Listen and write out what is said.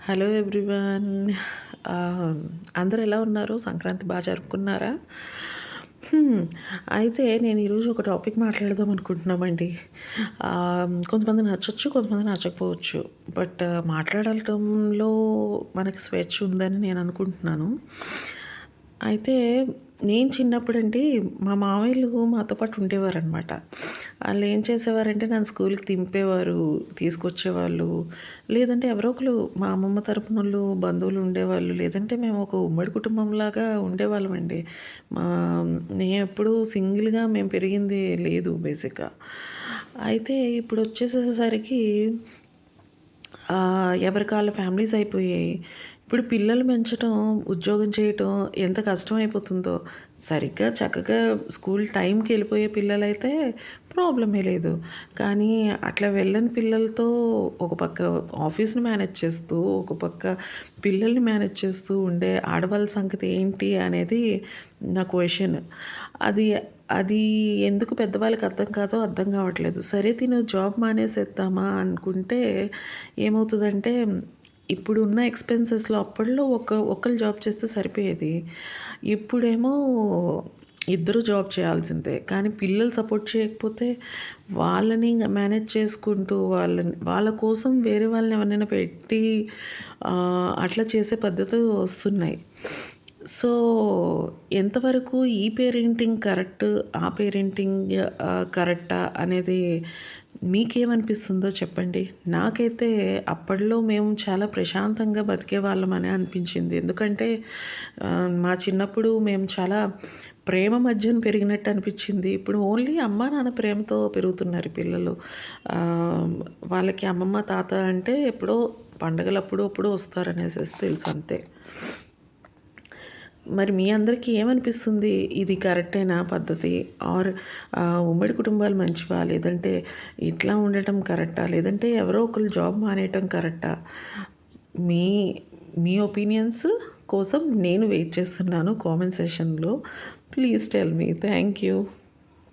Hello everyone. ఆహ్, అందరూ ఎలా ఉన్నారు? సంక్రాంతి జరుపుకున్నారా? హ్మ్. అయితే నేను ఈరోజు ఒక టాపిక్ మాట్లాడదాం అనుకుంటున్నామండి. కొంతమంది నచ్చొచ్చు, కొంతమంది నచ్చకపోవచ్చు. బట్ మాట్లాడటంలో మనకి స్వేచ్ఛ ఉందని నేను అనుకుంటున్నాను. అయితే నేను చిన్నప్పుడండి మా మామయ్యలు మాతో పాటు ఉండేవారనమాట. ఆళ్ళేం చేసేవారంటే నన్ను స్కూలుకి దింపేవారు, తీసుకొచ్చేవాళ్ళు. లేదంటే ఎవరో ఒకళ్ళు మా అమ్మమ్మ తరపునోళ్ళు, బంధువులు ఉండేవాళ్ళు. లేదంటే మేము ఒక ఉమ్మడి కుటుంబంలాగా ఉండేవాళ్ళమండి. మా నేనెప్పుడూ సింగిల్‌గా మేము పెరిగింది లేదు బేసిక్‌గా. అయితే ఇప్పుడొచ్చేసేసరికి ఎవరికి ఆళ్ళ ఫ్యామిలీస్ అయిపోయాయి. ఇప్పుడు పిల్లలు పెంచటం, ఉద్యోగం చేయటం ఎంత కష్టమైపోతుందో. సరిగ్గా చక్కగా స్కూల్ టైంకెళ్ళిపోయే పిల్లలైతే ప్రాబ్లమే లేదు. కానీ అట్లా వెళ్ళని పిల్లలతో ఒక పక్క ఆఫీస్‌ని మేనేజ్ చేస్తూ, ఒక పక్క పిల్లల్ని మేనేజ్ చేస్తూ ఉండే ఆడవాళ్ళ సంగతి ఏంటి అనేది నా క్వెషన్. అది అది ఎందుకు పెద్దవాళ్ళకి అర్థం కాదో అర్థం కావట్లేదు. సరే తిను జాబ్ మానేసేద్దామా అనుకుంటే ఏమవుతదంటే ఇప్పుడున్న ఎక్స్‌పెన్సెస్‌లో అప్పట్లో ఒకళ్ళు జాబ్ చేస్తే సరిపోయేది. ఇప్పుడేమో ఇద్దరు జాబ్ చేయాల్సిందే. కానీ పిల్లలు సపోర్ట్ చేయకపోతే వాళ్ళని మేనేజ్ చేసుకుంటూ వాళ్ళ కోసం వేరే వాళ్ళని ఎవరినైనా పెట్టి అట్లా చేసే పద్ధతులు వస్తున్నాయి. సో, ఎంతవరకు ఈ పేరెంటింగ్ కరెక్ట్, ఆ పేరెంటింగ్ కరెక్టా అనేది మీకేమనిపిస్తుందో చెప్పండి? నాకైతే అప్పట్లో మేము చాలా ప్రశాంతంగా బతికేవాళ్ళమనే అనిపించింది. ఎందుకంటే మా చిన్నప్పుడు మేము చాలా ప్రేమ మధ్యన పెరిగినట్టు అనిపించింది. ఇప్పుడు ఓన్లీ అమ్మా, నాన్న ప్రేమతో పెరుగుతున్నారు ఈ పిల్లలు. ఆహ్, వాళ్ళకి అమ్మమ్మ, తాత అంటే ఎప్పుడో పండగలప్పుడు అప్పుడు వస్తారనేసేసి తెలుసంతే. మరి మీ అందరికీ ఏమనిపిస్తుంది? ఇది కరెక్టేనా పద్ధతి? ఆర్ ఉమ్మడి కుటుంబాలు మంచివా? లేదంటే ఇట్లా ఉండటం కరెక్టా? లేదంటే ఎవరో ఒకళ్ళు జాబ్ మానేయటం కరెక్టా? మీ మీ ఒపీనియన్స్ కోసం నేను వెయిట్ చేస్తున్నాను కామెంట్ సెషన్‌లో. Please tell me. Thank you.